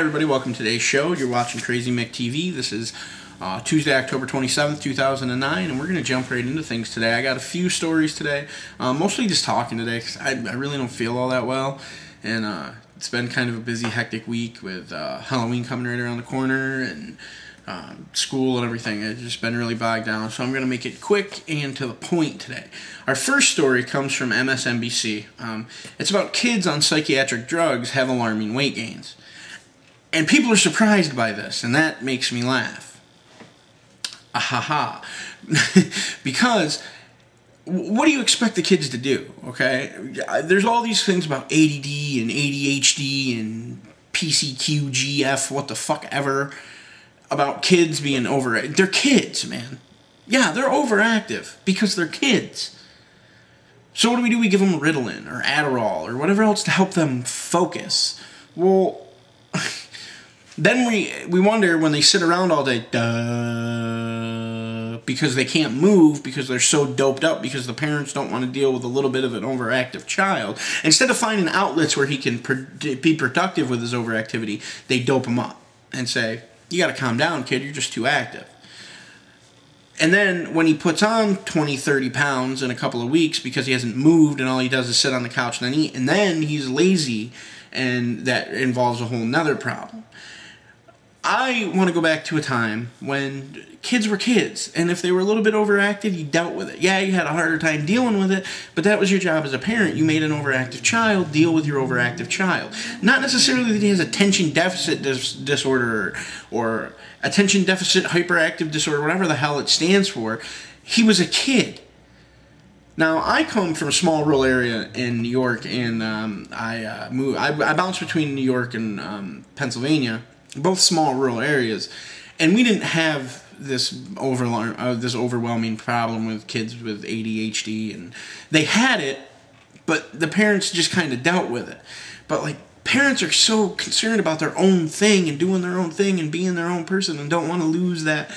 everybody, welcome to today's show. You're watching Crazy Mick TV. This is Tuesday, October 27th, 2009, and we're going to jump right into things today. I got a few stories today, mostly just talking today because I really don't feel all that well, and it's been kind of a busy, hectic week with Halloween coming right around the corner, and school and everything. It's just been really bogged down, so I'm going to make it quick and to the point today. Our first story comes from msnbc. It's about kids on psychiatric drugs have alarming weight gains. And people are surprised by this, and that makes me laugh. Ahaha. Because what do you expect the kids to do, okay? There's all these things about ADD and ADHD and PCQGF, what the fuck ever, about kids being overactive. They're kids, man. Yeah, they're overactive because they're kids. So what do? We give them Ritalin or Adderall or whatever else to help them focus. Well, then we wonder when they sit around all day, because they can't move because they're so doped up because the parents don't want to deal with a little bit of an overactive child. Instead of finding outlets where he can be productive with his overactivity, they dope him up and say, you got to calm down, kid, you're just too active. And then when he puts on 20, 30 pounds in a couple of weeks because he hasn't moved and all he does is sit on the couch and then eat, and then he's lazy, and that involves a whole nother problem. I want to go back to a time when kids were kids, and if they were a little bit overactive, you dealt with it. Yeah, you had a harder time dealing with it, but that was your job as a parent. You made an overactive child, deal with your overactive child. Not necessarily that he has attention deficit disorder or attention deficit hyperactive disorder, whatever the hell it stands for. He was a kid. Now, I come from a small rural area in New York, and I bounced between New York and Pennsylvania, both small rural areas, and we didn't have this overwhelming problem with kids with ADHD, and they had it, but the parents just kind of dealt with it. But like, parents are so concerned about their own thing and doing their own thing and being their own person and don't want to lose that.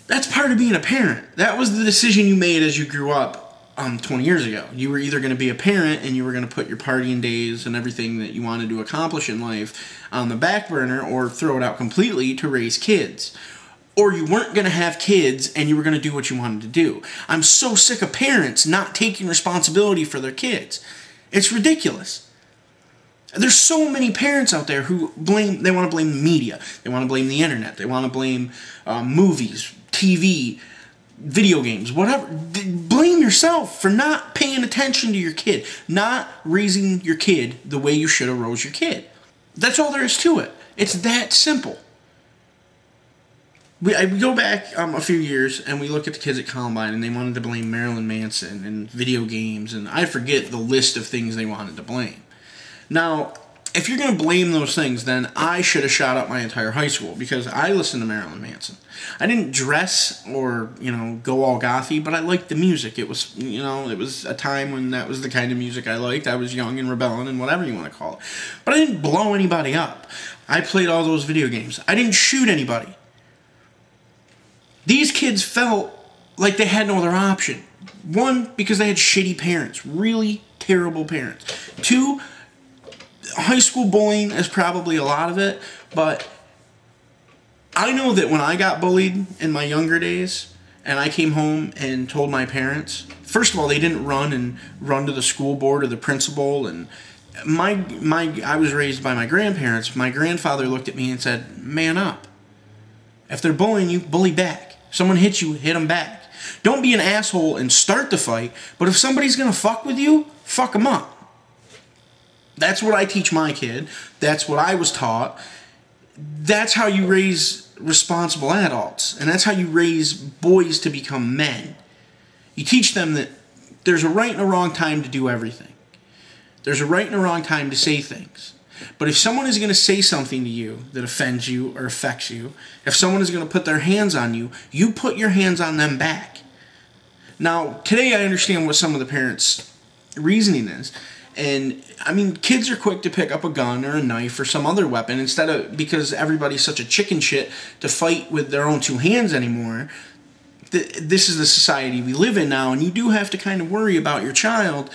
That's part of being a parent. That was the decision you made as you grew up 20 years ago. You were either going to be a parent and you were going to put your partying days and everything that you wanted to accomplish in life on the back burner, or throw it out completely to raise kids. Or you weren't going to have kids and you were going to do what you wanted to do. I'm so sick of parents not taking responsibility for their kids. It's ridiculous. There's so many parents out there who they want to blame the media. They want to blame the internet. They want to blame movies, TV, video games, whatever. Blame yourself for not paying attention to your kid, not raising your kid the way you should have raised your kid. That's all there is to it. It's that simple. We go back a few years and we look at the kids at Columbine, and they wanted to blame Marilyn Manson and video games, and I forget the list of things they wanted to blame. Now, if you're going to blame those things, then I should have shot up my entire high school because I listened to Marilyn Manson. I didn't dress or, go all gothy, but I liked the music. It was, it was a time when that was the kind of music I liked. I was young and rebelling and whatever you want to call it. But I didn't blow anybody up. I played all those video games. I didn't shoot anybody. These kids felt like they had no other option. One, because they had shitty parents, really terrible parents. Two, high school bullying is probably a lot of it, but I know that when I got bullied in my younger days and I came home and told my parents, first of all, they didn't run to the school board or the principal, and I was raised by my grandparents. My grandfather looked at me and said, man up. If they're bullying you, bully back. Someone hits you, hit them back. Don't be an asshole and start the fight, but if somebody's going to fuck with you, fuck them up. That's what I teach my kid. That's what I was taught. That's how you raise responsible adults. And that's how you raise boys to become men. You teach them that there's a right and a wrong time to do everything. There's a right and a wrong time to say things. But if someone is going to say something to you that offends you or affects you, if someone is going to put their hands on you, you put your hands on them back. Now, today I understand what some of the parents' reasoning is. And, I mean, kids are quick to pick up a gun or a knife or some other weapon because everybody's such a chicken shit to fight with their own two hands anymore. This is the society we live in now, and you do have to kind of worry about your child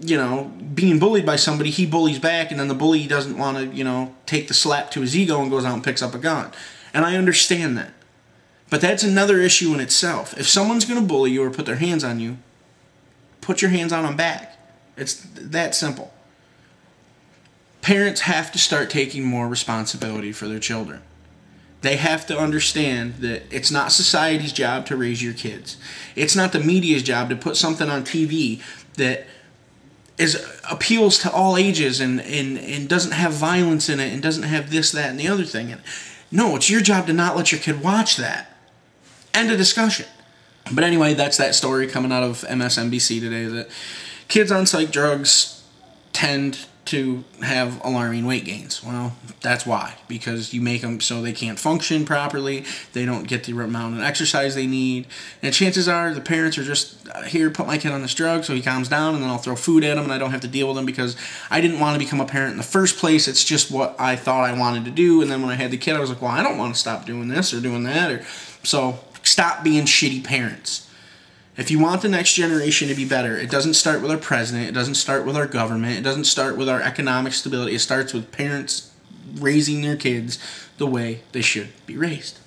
you know, being bullied by somebody, he bullies back, and then the bully doesn't want to, you know, take the slap to his ego and goes out and picks up a gun. And I understand that. But that's another issue in itself. If someone's going to bully you or put their hands on you, put your hands on them back. It's that simple. Parents have to start taking more responsibility for their children. They have to understand that it's not society's job to raise your kids. It's not the media's job to put something on TV that appeals to all ages and doesn't have violence in it and doesn't have this, that, and the other thing in it. No, it's your job to not let your kid watch that. End of discussion. But anyway, that's that story coming out of msnbc today, that kids on psych drugs tend to have alarming weight gains. Well, that's why. Because you make them so they can't function properly, they don't get the amount of exercise they need, and chances are the parents are just, here, put my kid on this drug so he calms down, and then I'll throw food at him and I don't have to deal with him because I didn't want to become a parent in the first place. It's just what I thought I wanted to do, and then when I had the kid I was like, well, I don't want to stop doing this or doing that. So stop being shitty parents. If you want the next generation to be better, it doesn't start with our president, it doesn't start with our government, it doesn't start with our economic stability, it starts with parents raising their kids the way they should be raised.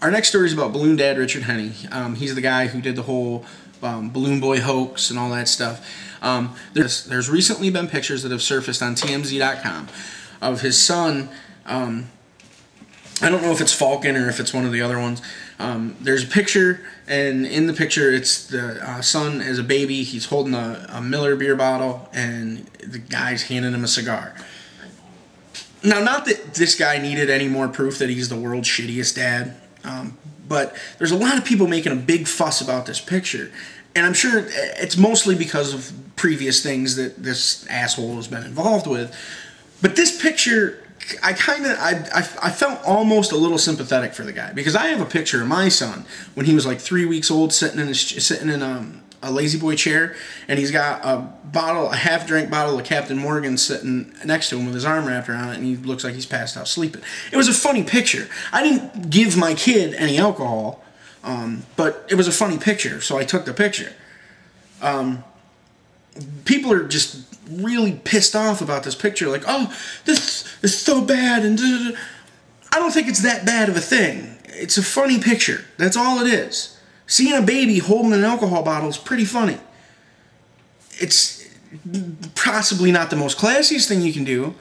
Our next story is about Balloon Dad Richard Heenne. He's the guy who did the whole Balloon Boy hoax and all that stuff. There's recently been pictures that have surfaced on TMZ.com of his son. I don't know if it's Falcon or if it's one of the other ones. There's a picture, and in the picture it's the son as a baby. He's holding a Miller beer bottle, and the guy's handing him a cigar. Now, not that this guy needed any more proof that he's the world's shittiest dad, but there's a lot of people making a big fuss about this picture, and I'm sure it's mostly because of previous things that this asshole has been involved with. But this picture, I felt almost a little sympathetic for the guy, because I have a picture of my son when he was like 3 weeks old, sitting in a lazy boy chair, and he's got a half-drink bottle of Captain Morgan sitting next to him with his arm wrapped around it, and he looks like he's passed out sleeping. It was a funny picture. I didn't give my kid any alcohol, but it was a funny picture, so I took the picture. People are just really pissed off about this picture, like, oh, this is so bad, and I don't think it's that bad of a thing. It's a funny picture. That's all it is. Seeing a baby holding an alcohol bottle is pretty funny. It's possibly not the most classiest thing you can do,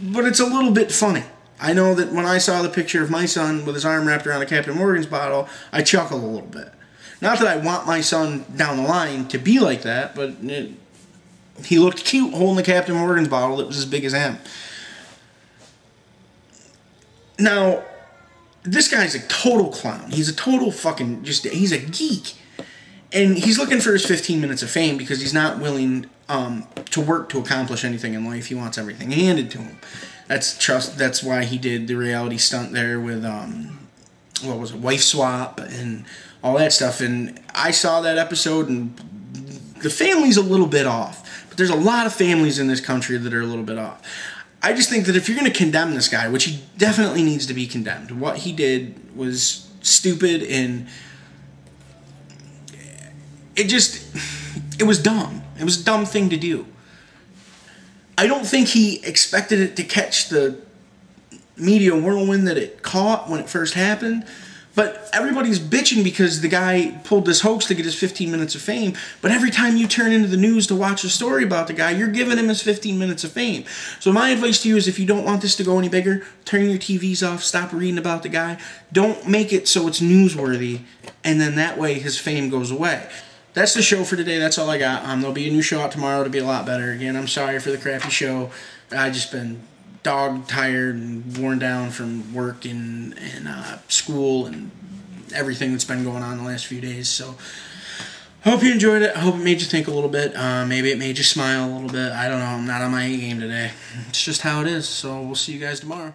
but it's a little bit funny. I know that when I saw the picture of my son with his arm wrapped around a Captain Morgan's bottle, I chuckled a little bit. Not that I want my son down the line to be like that, but he looked cute holding the Captain Morgan's bottle that was as big as him. Now, this guy's a total clown. He's a total fucking, he's a geek. And he's looking for his 15 minutes of fame because he's not willing to work to accomplish anything in life. He wants everything handed to him. That's why he did the reality stunt there with, what was it, Wife Swap and all that stuff. And I saw that episode, and the family's a little bit off. But there's a lot of families in this country that are a little bit off. I just think that if you're going to condemn this guy, which he definitely needs to be condemned, what he did was stupid, and it was dumb. It was a dumb thing to do. I don't think he expected it to catch the media whirlwind that it caught when it first happened. But everybody's bitching because the guy pulled this hoax to get his 15 minutes of fame. But every time you turn into the news to watch a story about the guy, you're giving him his 15 minutes of fame. So my advice to you is, if you don't want this to go any bigger, turn your TVs off, stop reading about the guy. Don't make it so it's newsworthy, and then that way his fame goes away. That's the show for today. That's all I got. There'll be a new show out tomorrow to be a lot better. Again, I'm sorry for the crappy show. I've just been dog tired and worn down from work and school and everything that's been going on the last few days. So I hope you enjoyed it. I hope it made you think a little bit. Maybe it made you smile a little bit. I don't know. I'm not on my A game today. It's just how it is. So we'll see you guys tomorrow.